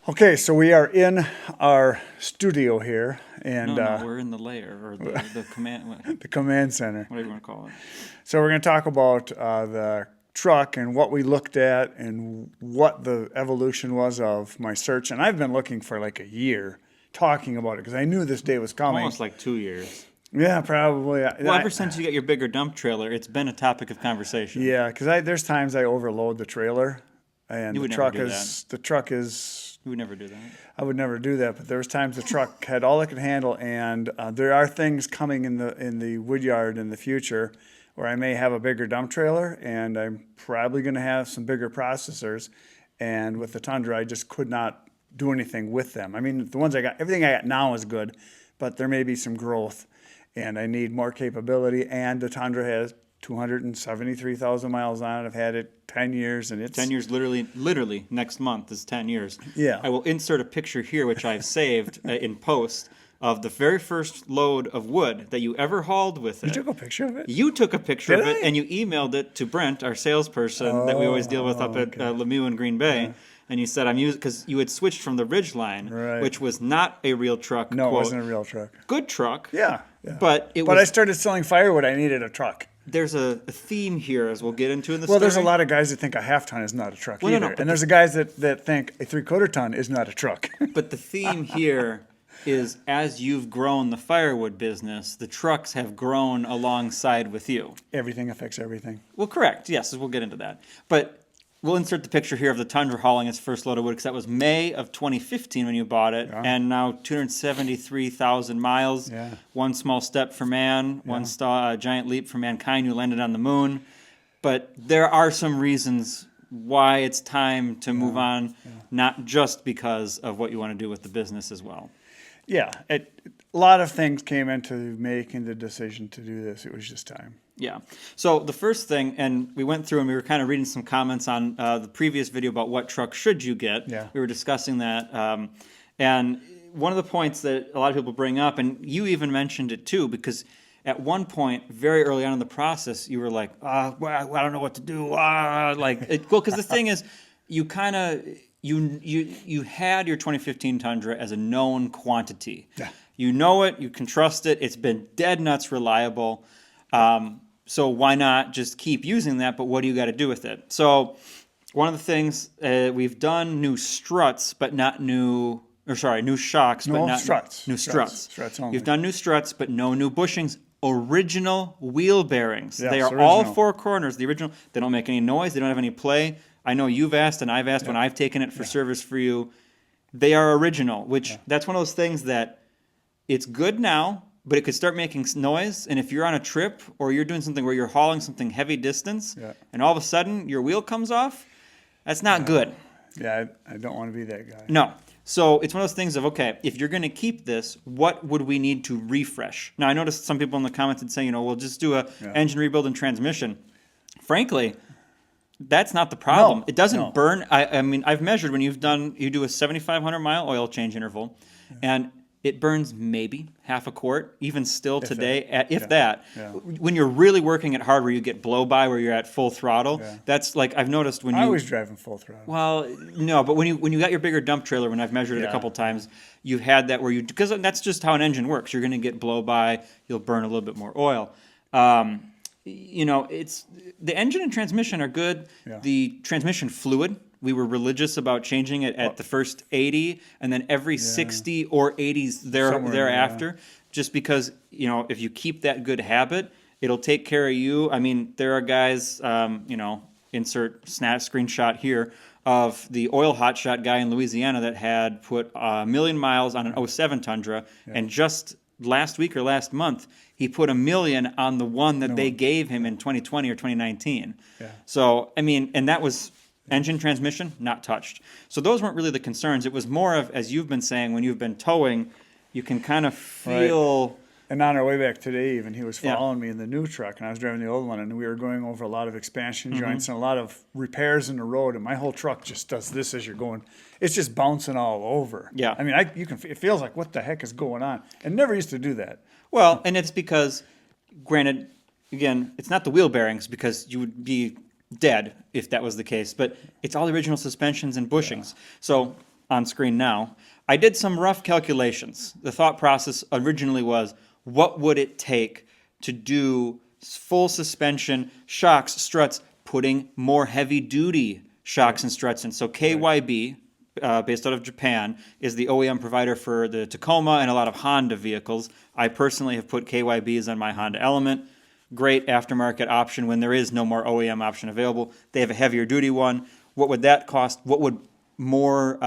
Okay, so we are in our studio here and No, we're in the layer or the command, the command center. whatever you want to call it. So we're going to talk about the truck and what we looked at and what the evolution was of my search. And I've been looking for like a year talking about it because I knew this day was coming. Almost like 2 years. Yeah, probably. Well, ever since you got your bigger dump trailer, it's been a topic of conversation. Yeah, because there's times I overload the trailer, and You the would truck never do is the truck is. You would never do that. I would never do that, but there was times the truck had all it could handle, and there are things coming in the Woodyard in the future where I may have a bigger dump trailer, and I'm probably going to have some bigger processors. And with the Tundra, I just could not do anything with them. I mean, the ones I got, everything I got now is good, but there may be some growth, and I need more capability. And the Tundra has 273,000 miles on it. I've had it 10 years, and it's 10 years, literally next month is 10 years. Yeah. I will insert a picture here, which I've saved in post, of the very first load of wood that you ever hauled with it. You took a picture of it? You took a picture Did of it, I? and you emailed it to Brent, our salesperson that we always deal with up at Lemieux in Green Bay. Yeah. And you said, I'm using, because you had switched from the Ridgeline, Right. which was not a real truck. No, quote. it wasn't a real truck. Good truck. Yeah. But it But was. I started selling firewood. I needed a truck. There's a theme here, as we'll get into in the Well, story. there's a lot of guys that think a half ton is not a truck Well, no, either. no, but And there's the guys that think a 3/4 ton is not a truck. But the theme here is, as you've grown the firewood business, the trucks have grown alongside with you. Everything affects everything. Well, correct. Yes, we'll get into that. But we'll insert the picture here of the Tundra hauling its first load of wood, because that was May of 2015 when you bought it, Yeah. and now 273,000 miles. Yeah. One small step for man, one giant leap for mankind who landed on the moon. But there are some reasons why it's time to move on, not just because of what you want to do with the business as well. Yeah. A lot of things came into making the decision to do this. It was just time. Yeah. So the first thing, and we went through and we were kind of reading some comments on the previous video about what truck should you get. Yeah. We were discussing that. And one of the points that a lot of people bring up, and you even mentioned it too, because at one point, very early on in the process, you were like, well, I don't know what to do. Because the thing is, you kind of, you had your 2015 Tundra as a known quantity. Yeah. You know it, you can trust it, it's been dead nuts reliable. So why not just keep using that, but what do you got to do with it? So one of the things, we've done new struts, but not new shocks, but not struts. new struts. Struts only. You've done new struts, but no new bushings. Original wheel bearings. Yes, They are original. all four corners. The original. They don't make any noise. They don't have any play. I know you've asked and I've asked when I've taken it for service for you. They are original, which that's one of those things that it's good now, but it could start making noise. And if you're on a trip or you're doing something where you're hauling something heavy distance and all of a sudden your wheel comes off, that's not good. Yeah, I don't want to be that guy. No. So it's one of those things of, okay, if you're going to keep this, what would we need to refresh? Now, I noticed some people in the comments would say, we'll just do a engine rebuild and transmission. Frankly, that's not the problem. No, It doesn't no. burn. I mean, I've measured when you do a 7,500 mile oil change interval, and it burns maybe half a quart, even still today, if that. Yeah. When you're really working it hard, where you get blow by, where you're at full throttle, that's like I've noticed when I you. was driving full throttle. Well, no, but when you got your bigger dump trailer, when I've measured it a couple times, you've had that where because that's just how an engine works. You're going to get blow by, you'll burn a little bit more oil. It's the engine and transmission are good. Yeah. The transmission fluid, we were religious about changing it at the first 80, and then every 60 or 80s Somewhere, thereafter, just because if you keep that good habit, it'll take care of you. I mean, there are guys, insert screenshot here of the oil hotshot guy in Louisiana that had put 1 million miles on an '07 Tundra, and just last week or last month, he put 1 million on the one that they gave him in 2020 or 2019. Yeah. So, I mean, and that was engine transmission, not touched. So those weren't really the concerns. It was more of, as you've been saying, when you've been towing, you can kind of feel... And on our way back today, even, he was following me in the new truck, and I was driving the old one, and we were going over a lot of expansion joints and a lot of repairs in the road, and my whole truck just does this as you're going. It's just bouncing all over. Yeah. I mean, it feels like, what the heck is going on? It never used to do that. Well, and it's because, granted, again, it's not the wheel bearings, because you would be dead if that was the case, but it's all the original suspensions and bushings. So on screen now. I did some rough calculations. The thought process originally was, what would it take to do full suspension shocks, struts, putting more heavy-duty shocks and struts in? So KYB, based out of Japan, is the OEM provider for the Tacoma and a lot of Honda vehicles. I personally have put KYBs on my Honda Element. Great aftermarket option when there is no more OEM option available. They have a heavier duty one. What would that cost? What would more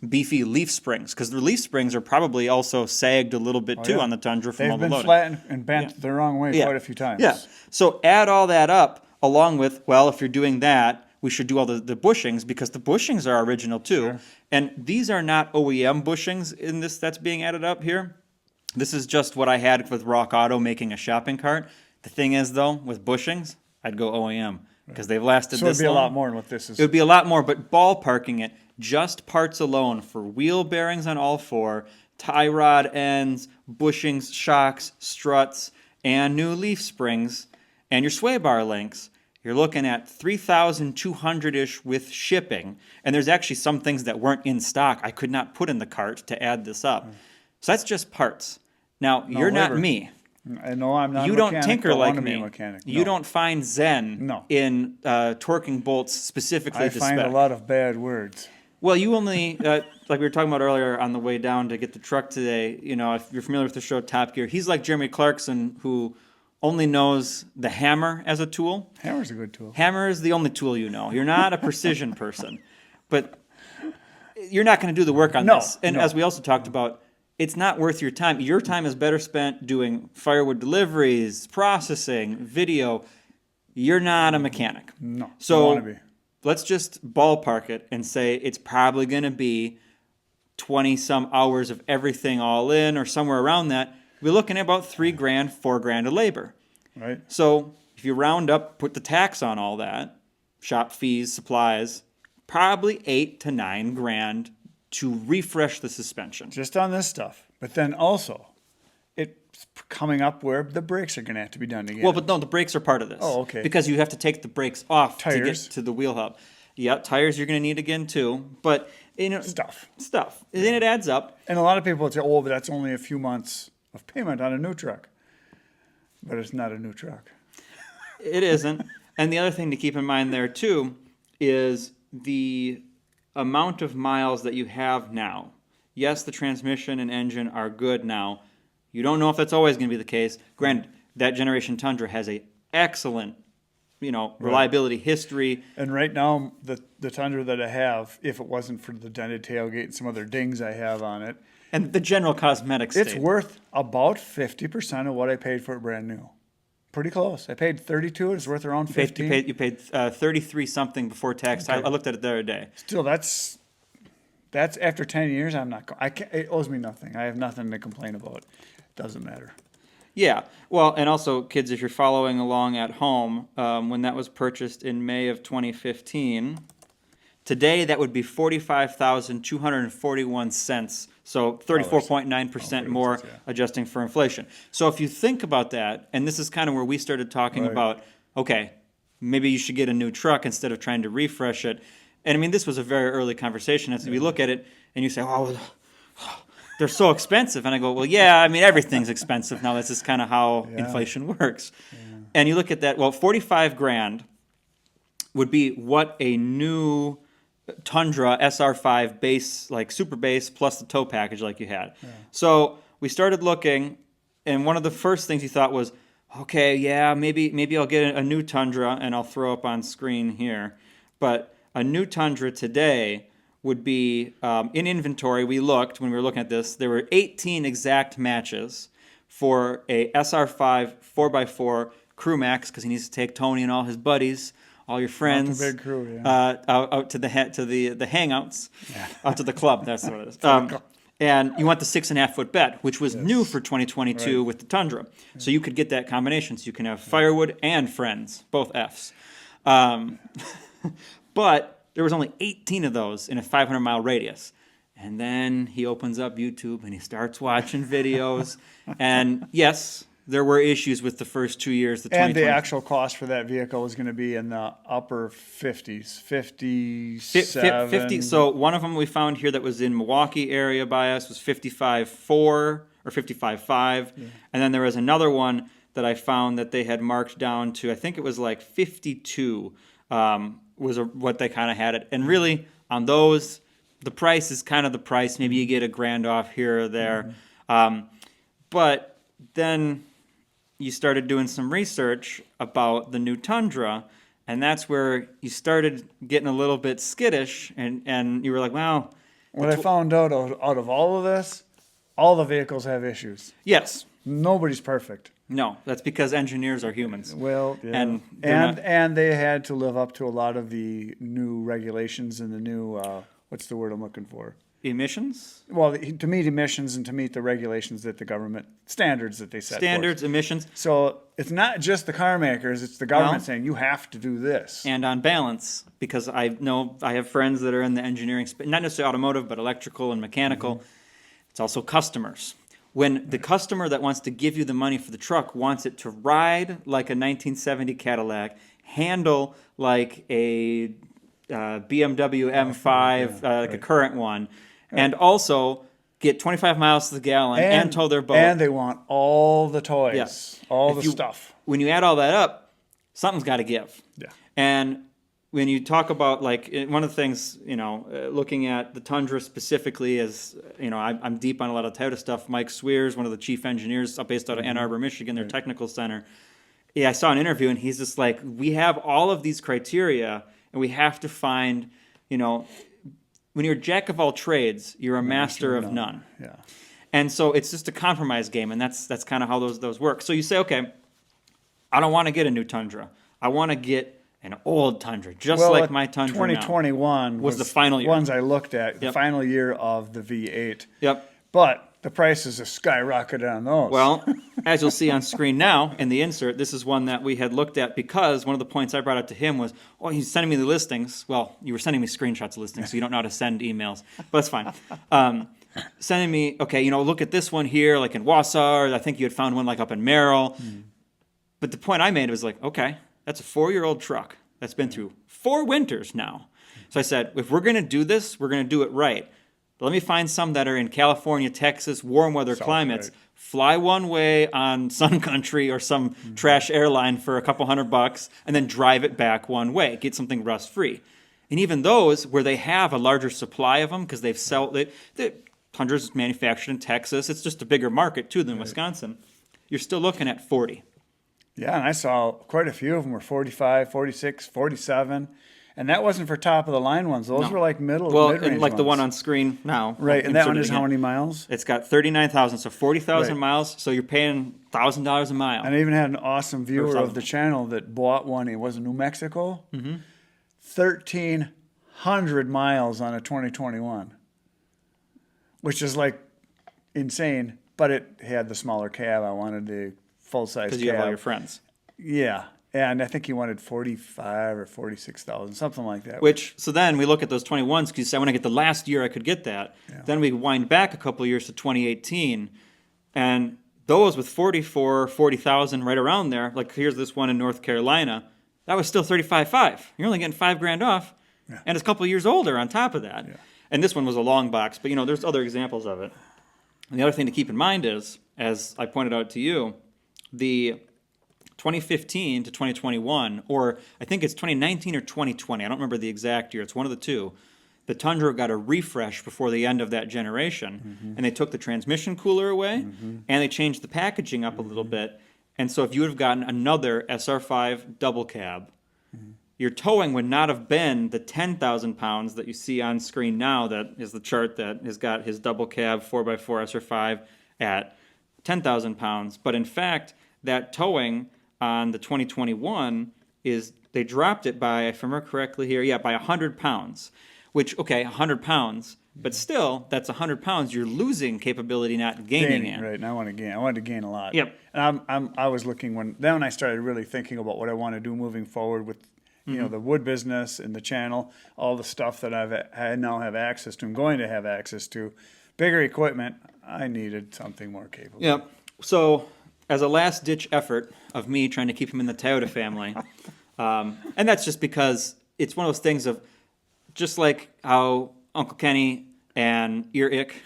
beefy leaf springs? Because the leaf springs are probably also sagged a little bit too on the Tundra from all the They've been loading. flattened and bent the wrong way quite a few times. Yeah. So add all that up along with, well, if you're doing that, we should do all the bushings, because the bushings are original too. Sure. And these are not OEM bushings in this that's being added up here. This is just what I had with Rock Auto making a shopping cart. The thing is, though, with bushings, I'd go OEM because they've lasted So this it'd be long. a lot more than what this is. It would be a lot more, but ballparking it, just parts alone for wheel bearings on all four, tie rod ends, bushings, shocks, struts, and new leaf springs, and your sway bar links, you're looking at $3,200-ish with shipping. And there's actually some things that weren't in stock I could not put in the cart to add this up. So that's just parts. Now, you're not labor. me. I know I'm not You a don't mechanic, tinker don't like wanna be a me. mechanic. You No. don't find zen No. in torquing bolts specifically I to find spec. a lot of bad words. Well, you only, like we were talking about earlier on the way down to get the truck today, you know, if you're familiar with the show Top Gear, he's like Jeremy Clarkson, who only knows the hammer as a tool. Hammer's a good tool. Hammer is the only tool you know. You're not a precision person. But you're not going to do the work on No, this. And no. as we also talked about, it's not worth your time. Your time is better spent doing firewood deliveries, processing, video. You're not a mechanic. No, don't So wanna be. let's just ballpark it and say it's probably going to be 20 some hours of everything all in, or somewhere around that. We're looking at about $3,000, $4,000 of labor. Right? So if you round up, put the tax on all that, shop fees, supplies, probably $8,000 to $9,000 to refresh the suspension. Just on this stuff. But then also, it's coming up where the brakes are going to have to be done again. Well, but no, the brakes are part of this. Oh, okay. Because you have to take the brakes off to get Tires. to the wheel hub. Yeah, tires you're going to need again too. But you know, Stuff. Then it adds up. And a lot of people would say, oh, but that's only a few months of payment on a new truck. But it's not a new truck. It isn't. And the other thing to keep in mind there too is the amount of miles that you have now. Yes, the transmission and engine are good now. You don't know if that's always going to be the case. Granted, that generation Tundra has a excellent, reliability history. And right now, the Tundra that I have, if it wasn't for the dented tailgate and some other dings I have on it, And the general cosmetics it's state. worth about 50% of what I paid for it brand new. Pretty close. I paid 32. It's worth around 15. You paid 33 something before tax. Okay. I looked at it the other day. Still, that's after 10 years. I'm not. I can't, it owes me nothing. I have nothing to complain about. Doesn't matter. Yeah. Well, and also, kids, if you're following along at home, when that was purchased in May of 2015, today that would be 45,241 cents. So 34.9% more, cents, yeah. adjusting for inflation. So if you think about that, and this is kind of where we started talking Right. about, okay, maybe you should get a new truck instead of trying to refresh it. And I mean, this was a very early conversation. As we look at it, and you say, oh, they're so expensive. And I go, well, yeah, I mean, everything's expensive now. That's just kind of how inflation works. Yeah. And you look at that, well, 45 grand would be what a new Tundra SR5 base, like super base, plus the tow package like you had. Yeah. So we started looking, and one of the first things you thought was, okay, yeah, maybe I'll get a new Tundra, and I'll throw up on screen here. But a new Tundra today would be, in inventory, we looked, when we were looking at this, there were 18 exact matches for a SR5 4x4 Crew Max, because he needs to take Tony and all his buddies, all your friends, big crew, yeah. out to the hangouts, out to the club. That's what it is. And you want the 6.5 foot bed, which was new for 2022 with the Tundra. So you could get that combination. So you can have firewood and friends, both Fs. But there was only 18 of those in a 500-mile radius. And then he opens up YouTube and he starts watching videos. And yes, there were issues with the first 2 years. The And the 2020 actual cost for that vehicle is going to be in the upper 50s, 57. 50. So one of them we found here that was in Milwaukee area by us was 55.4 or 55.5, and then there was another one that I found that they had marked down to, I think it was like 52, what they kind of had it. And really on those, the price is kind of the price. Maybe you get a grand off here or there, but then you started doing some research about the new Tundra, and that's where you started getting a little bit skittish, and you were like, wow. What I found out of all of this, all the vehicles have issues. Yes. Nobody's perfect. No, that's because engineers are humans. Well, yeah. And and they had to live up to a lot of the new regulations and the new, what's the word I'm looking for? Emissions? Well, to meet emissions and to meet the regulations that the government, standards that they set Standards, for us. emissions. So it's not just the car makers, it's the government saying you have to do this. And on balance, because I know I have friends that are in the engineering, not necessarily automotive, but electrical and mechanical, it's also customers. When the customer that wants to give you the money for the truck wants it to ride like a 1970 Cadillac, handle like a BMW M5, like a current one, and also get 25 miles to the gallon and tow their boat. And they want all the toys, Yes. all the stuff. When you add all that up, something's got to give. Yeah. And when you talk about, like, one of the things, looking at the Tundra specifically is, I'm deep on a lot of Toyota stuff. Mike Swears, one of the chief engineers based out of Ann Arbor, Michigan, their technical center. Yeah, I saw an interview, and he's just like, we have all of these criteria, and we have to find, when you're a jack of all trades, you're a master of none. Yeah. And so it's just a compromise game, and that's kind of how those work. So you say, okay, I don't want to get a new Tundra. I want to get an old Tundra, just like my Tundra 2021 was the final year. Ones I looked at, the Yep. final year of the V8. Yep. But the prices have skyrocketed on those. Well, as you'll see on screen now in the insert, this is one that we had looked at because one of the points I brought up to him was, oh, he's sending me the listings. Well, you were sending me screenshots of listings, so you don't know how to send emails, but that's fine. Sending me, okay, look at this one here, like in Wausau, or I think you had found one like up in Merrill. But the point I made was like, okay, that's a 4-year-old truck that's been through 4 winters now. So I said, if we're going to do this, we're going to do it right. Let me find some that are in California, Texas, warm weather climates. Right. Fly one way on Sun Country or some trash airline for a couple $100, and then drive it back one way. Get something rust free. And even those where they have a larger supply of them because the Tundra's manufactured in Texas. It's just a bigger market too than Wisconsin. You're still looking at 40. Yeah, and I saw quite a few of them were 45, 46, 47. And that wasn't for top of the line ones. Those were like mid-range and like ones. the one on screen now. Right, and that one Insert it is how again. many miles? It's got 39,000, so 40,000 Right. miles. So you're paying $1,000 a mile. And I even had an awesome viewer something. of the channel that bought one. It was in New Mexico. 1,300 miles on a 2021, which is like insane. But it had the smaller cab. I wanted the full-size cab. Because you have all your friends. Yeah, and I think he wanted 45 or 46,000, something like that. So then we look at those 21s because you say, I want to get the last year I could get that. Yeah. Then we wind back a couple of years to 2018, and those with 40,000 right around there, like here's this one in North Carolina, that was still 35.5. You're only getting $5,000 off, and it's a couple of years older on top of that. Yeah. And this one was a long box, but there's other examples of it. And the other thing to keep in mind is, as I pointed out to you, the 2015 to 2021, or I think it's 2019 or 2020. I don't remember the exact year. It's one of the two. The Tundra got a refresh before the end of that generation, and they took the transmission cooler away, and they changed the packaging up a little bit. And so if you would have gotten another SR5 double cab, your towing would not have been the 10,000 pounds that you see on screen now. That is the chart that has got his double cab 4x4 SR5 at 10,000 pounds. But in fact, that towing on the 2021 is, they dropped it by, if I remember correctly here, by 100 pounds. Which, okay, 100 pounds, but still, that's 100 pounds you're losing capability, not gaining in. Right, and I wanted to gain a lot. Yep. And I was looking when I started really thinking about what I want to do moving forward with the wood business and the channel, all the stuff that I now have access to, I'm going to have access to, bigger equipment. I needed something more capable. Yep. So as a last-ditch effort of me trying to keep him in the Toyota family, and that's just because it's one of those things of just like how Uncle Kenny and Eric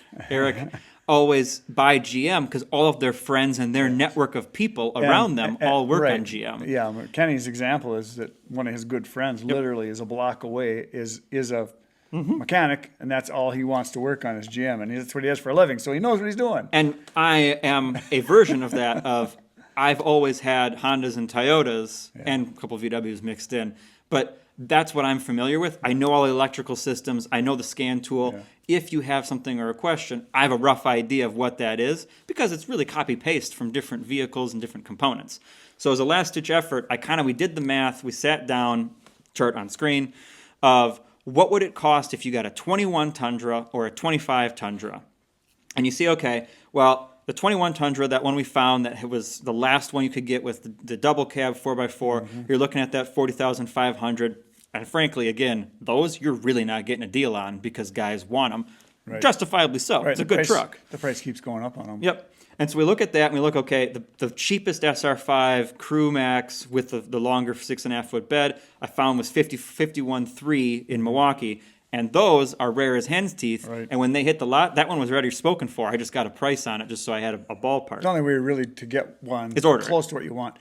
always buy GM because all of their friends and their network of people around them all work on GM. Yeah, Kenny's example is that one of his good friends literally is a block away, is a mechanic, and that's all he wants to work on is GM, and that's what he does for a living, so he knows what he's doing. And I am a version of that of I've always had Hondas and Toyotas and a couple of VWs mixed in, but that's what I'm familiar with. I know all the electrical systems. I know the scan tool. Yeah. If you have something or a question, I have a rough idea of what that is because it's really copy-paste from different vehicles and different components. So as a last-ditch effort, we did the math. We sat down, chart on screen, of what would it cost if you got a 21 Tundra or a 25 Tundra. And you see, okay, well, the 21 Tundra, that one we found that was the last one you could get with the double cab 4x4, you're looking at that $40,500. And frankly, again, those you're really not getting a deal on because guys want them. Right. Justifiably so. Right, It's a good truck. The price keeps going up on them. Yep. And so we look at that and we look, okay, the cheapest SR5 Crew Max with the longer 6.5-foot bed I found was $51,300 in Milwaukee. And those are rare as hen's teeth. Right. And when they hit the lot, that one was already spoken for. I just got a price on it just so I had a ballpark. The only way really to get one Is order close to what you want.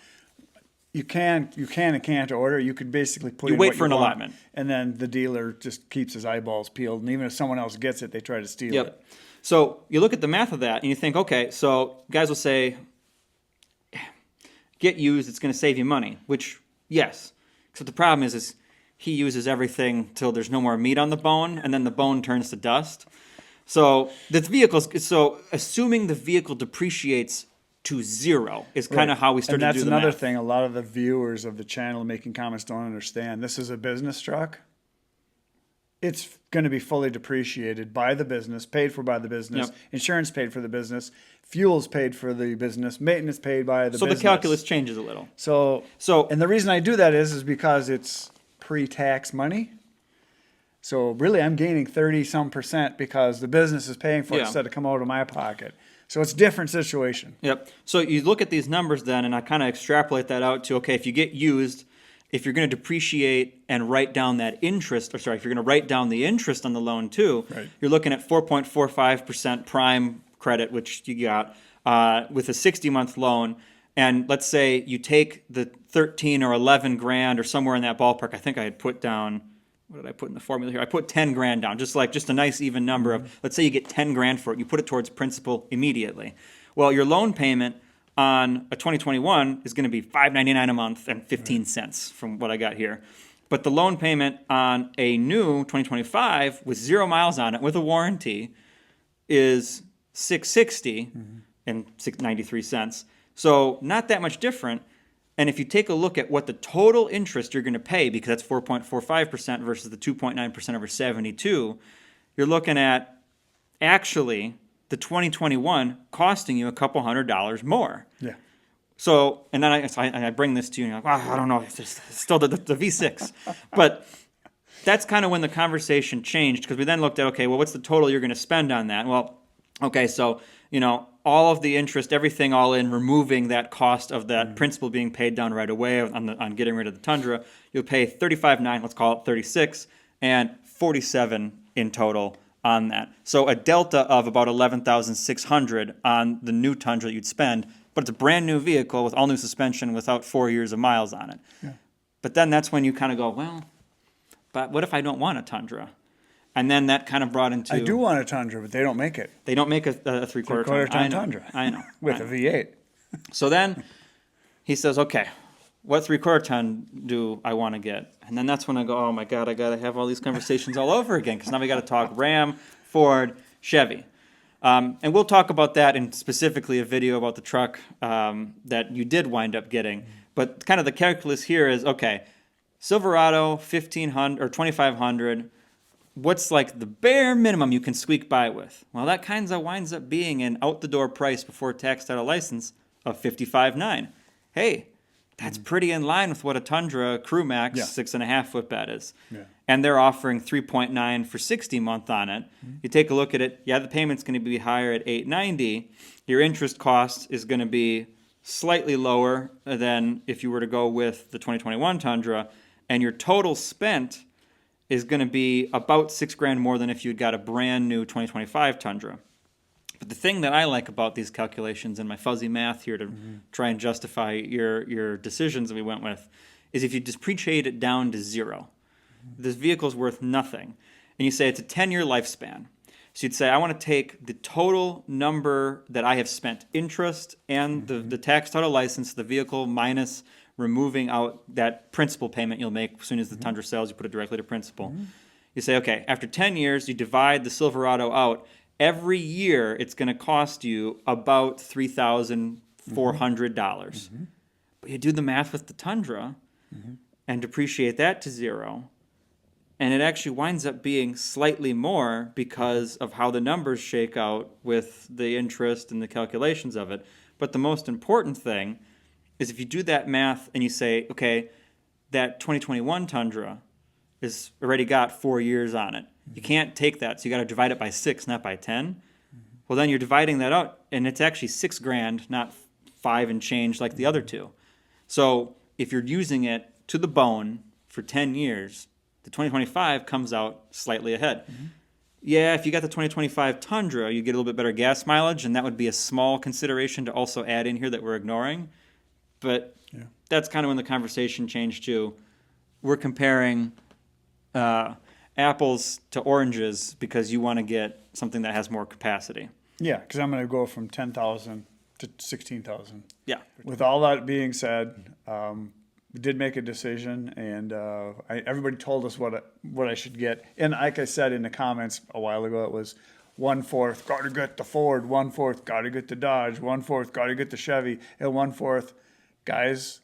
You can and can't order. You could basically put You in wait what for an want, allotment. and then the dealer just keeps his eyeballs peeled. And even if someone else gets it, they try to steal Yep. it. So you look at the math of that and you think, okay, so guys will say, get used, it's going to save you money, which, yes. Except the problem is he uses everything till there's no more meat on the bone, and then the bone turns to dust. So assuming the vehicle depreciates to zero is kind of how we started to do the math. And that's another thing a lot of the viewers of the channel making comments don't understand. This is a business truck. It's going to be fully depreciated by the business, paid for by the business, Yep. insurance paid for the business, fuels paid for the business, maintenance paid by the So business. the calculus changes a little. So, and the reason I do that is because it's pre-tax money. So really I'm gaining 30-some% because the business is paying for it Yeah. instead of come out of my pocket. So it's a different situation. Yep. So you look at these numbers then, and I kind of extrapolate that out to, okay, if you get used, if you're going to depreciate and write down that interest, if you're going to write down the interest on the loan too, Right. you're looking at 4.45% prime credit, which you got with a 60-month loan. And let's say you take the 13 or 11 grand or somewhere in that ballpark. I think I had put down, what did I put in the formula here? I put 10 grand down, just a nice even number of, let's say you get 10 grand for it. You put it towards principal immediately. Well, your loan payment on a 2021 is going to be $5.99 a month and 15 cents from what I got here. But the loan payment on a new 2025 with 0 miles on it with a warranty is $660 and 93 cents. So not that much different. And if you take a look at what the total interest you're going to pay, because that's 4.45% versus the 2.9% over 72, you're looking at actually the 2021 costing you a couple $100 more. Yeah. So, and then I bring this to you, and you're like, I don't know, it's still the V6. But that's kind of when the conversation changed, because we then looked at, okay, well, what's the total you're going to spend on that? Well, okay, so, all of the interest, everything all in, removing that cost of that principal being paid down right away on getting rid of the Tundra, you'll pay $35,900, let's call it $36,000, and $47,000 in total on that. So a delta of about $11,600 on the new Tundra you'd spend, but it's a brand new vehicle with all new suspension without 4 years of miles on it. Yeah. But then that's when you kind of go, well, but what if I don't want a Tundra? And then that kind of brought into... I do want a Tundra, but they don't make it. They don't make a three-quarter ton Tundra. I know. With a V8. So then he says, okay, what three-quarter ton do I want to get? And then that's when I go, oh my God, I got to have all these conversations all over again, because now we got to talk Ram, Ford, Chevy. And we'll talk about that in specifically a video about the truck that you did wind up getting. But kind of the calculus here is, okay, Silverado, 1,500 or 2,500, what's like the bare minimum you can squeak by with? Well, that kind of winds up being an out-the-door price before tax title license of $55,900. Hey, that's pretty in line with what a Tundra Crew Max 6.5-foot bed is. Yeah. And they're offering 3.9 for 60 month on it. You take a look at it, the payment's going to be higher at $890. Your interest cost is going to be slightly lower than if you were to go with the 2021 Tundra, and your total spent is going to be about $6,000 more than if you'd got a brand new 2025 Tundra. But the thing that I like about these calculations and my fuzzy math here to try and justify your decisions that we went with is if you depreciate it down to zero, this vehicle's worth nothing. And you say it's a 10-year lifespan. So you'd say, I want to take the total number that I have spent, interest and the tax title license, the vehicle minus removing out that principal payment you'll make as soon as the Tundra sells, you put it directly to principal. You say, okay, after 10 years, you divide the Silverado out. Every year, it's going to cost you about $3,400. But you do the math with the Tundra and depreciate that to zero, and it actually winds up being slightly more because of how the numbers shake out with the interest and the calculations of it. But the most important thing is if you do that math and you say, okay, that 2021 Tundra is already got 4 years on it. You can't take that, so you got to divide it by 6, not by 10. Well, then you're dividing that out, and it's actually $6,000, not 5 and change like the other two. So if you're using it to the bone for 10 years, the 2025 comes out slightly ahead. Yeah, if you got the 2025 Tundra, you get a little bit better gas mileage, and that would be a small consideration to also add in here that we're ignoring. But that's kind of when the conversation changed to, we're comparing apples to oranges because you want to get something that has more capacity. Yeah, because I'm going to go from 10,000 to 16,000. Yeah. With all that being said, we did make a decision, and everybody told us what I should get. And like I said in the comments a while ago, it was 1/4 got to get the Ford, 1/4 got to get the Dodge, 1/4 got to get the Chevy, and 1/4 guys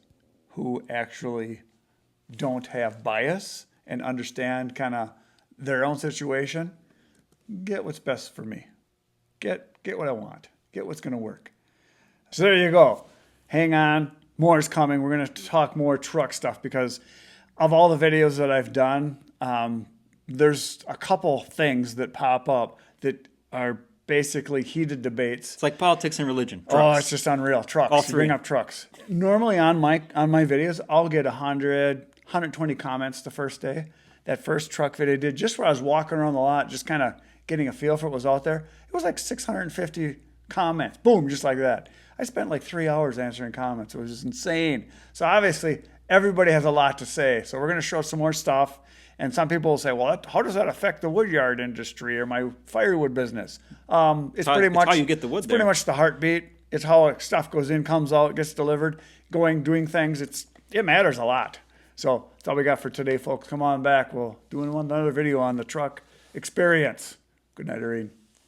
who actually don't have bias and understand kind of their own situation. Get what's best for me. Get what I want. Get what's going to work. So there you go. Hang on. More is coming. We're going to talk more truck stuff because of all the videos that I've done, there's a couple things that pop up that are basically heated debates. It's like politics and religion. Oh, Trucks. it's just unreal. Trucks. All You bring three. up trucks. Normally on my videos, I'll get 100, 120 comments the first day. That first truck video I did, just where I was walking around the lot, just kind of getting a feel for what was out there, it was like 650 comments. Boom, just like that. I spent like 3 hours answering comments. It was just insane. So obviously, everybody has a lot to say. So we're going to show some more stuff. And some people will say, well, how does that affect the woodyard industry or my firewood business? It's pretty much how you get the wood it's pretty there. much the heartbeat. It's how stuff goes in, comes out, gets delivered, doing things. It matters a lot. So that's all we got for today, folks. Come on back. We'll do another video on the truck experience. Good night, Irene.